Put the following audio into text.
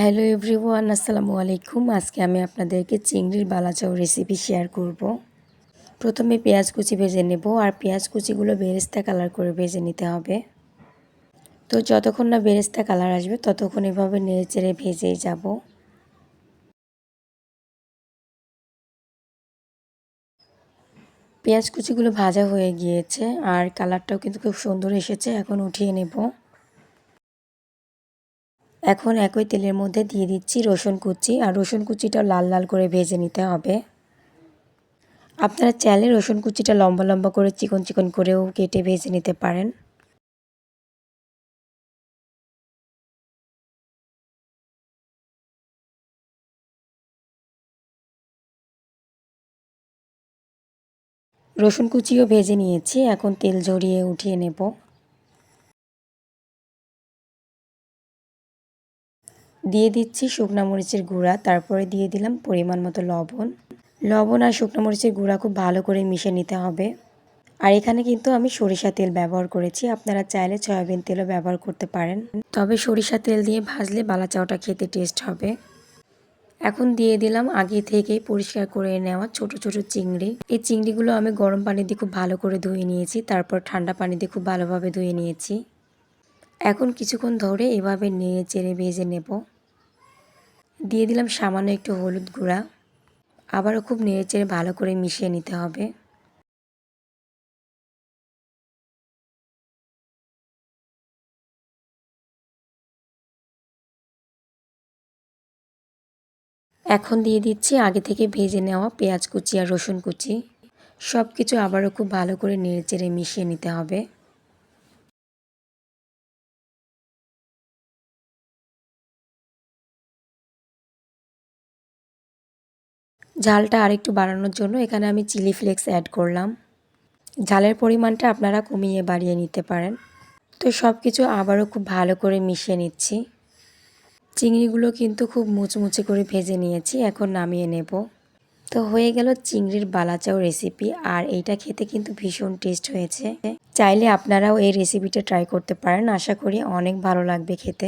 Hello everyone, আসসালামু আলাইকুম। আজকে আমি আপনাদেরকে চিংড়ির বালাচাও রেসিপি শেয়ার করব। প্রথমে পেঁয়াজ কুচি ভেজে নেব, আর পেঁয়াজ কুচিগুলো বেরেস্তা কালার করে ভেজে নিতে হবে। তো যতক্ষণ না বেরেস্তা কালার আসবে ততক্ষণ এভাবে নেড়েচেড়ে ভেজেই যাব। পেঁয়াজ কুচিগুলো ভাজা হয়ে গিয়েছে আর কালারটাও কিন্তু খুব সুন্দর এসেছে। এখন উঠিয়ে নেব। এখন একই তেলের মধ্যে দিয়ে দিচ্ছি রসুন কুচি, আর রসুন কুচিটাও লাল লাল করে ভেজে নিতে হবে। আপনারা চাইলে রসুন কুচিটা লম্বা লম্বা করে চিকন চিকন করেও কেটে ভেজে নিতে পারেন। রসুন কুচিও ভেজে নিয়েছি, এখন তেল ঝরিয়ে উঠিয়ে নেব। দিয়ে দিচ্ছি শুকনা মরিচের গুঁড়া, তারপরে দিয়ে দিলাম পরিমাণ মতো লবণ। লবণ আর শুকনো মরিচের গুঁড়া খুব ভালো করে মিশিয়ে নিতে হবে। আর এখানে কিন্তু আমি সরিষা তেল ব্যবহার করেছি, আপনারা চাইলে সয়াবিন তেলও ব্যবহার করতে পারেন। তবে সরিষা তেল দিয়ে ভাজলে বালাচাওটা খেতে টেস্ট হবে। এখন দিয়ে দিলাম আগে থেকেই পরিষ্কার করে নেওয়া ছোট ছোট চিংড়ি। এই চিংড়িগুলো আমি গরম পানি দিয়ে খুব ভালো করে ধুয়ে নিয়েছি, তারপর ঠান্ডা পানি দিয়ে খুব ভালোভাবে ধুয়ে নিয়েছি। এখন কিছুক্ষণ ধরে এভাবে নেড়ে চেড়ে ভেজে নেব। দিয়ে দিলাম সামান্য একটু হলুদ গুঁড়া। আবারও খুব নেড়ে চেড়ে ভালো করে মিশিয়ে নিতে হবে। এখন দিয়ে দিচ্ছি আগে থেকে ভেজে নেওয়া পেঁয়াজ কুচি আর রসুন কুচি। সব কিছু আবারও খুব ভালো করে নেড়ে চেড়ে মিশিয়ে নিতে হবে। ঝালটা আরেকটু বাড়ানোর জন্য এখানে আমি চিলি ফ্লেক্স অ্যাড করলাম। ঝালের পরিমাণটা আপনারা কমিয়ে বাড়িয়ে নিতে পারেন। তো সব কিছু আবারও খুব ভালো করে মিশিয়ে নিচ্ছি। চিংড়িগুলো কিন্তু খুব মুচমুচে করে ভেজে নিয়েছি, এখন নামিয়ে নেব। তো হয়ে গেল চিংড়ির বালাচাও রেসিপি, আর এইটা খেতে কিন্তু ভীষণ টেস্ট হয়েছে। চাইলে আপনারাও এই রেসিপিটা ট্রাই করতে পারেন, আশা করি অনেক ভালো লাগবে খেতে।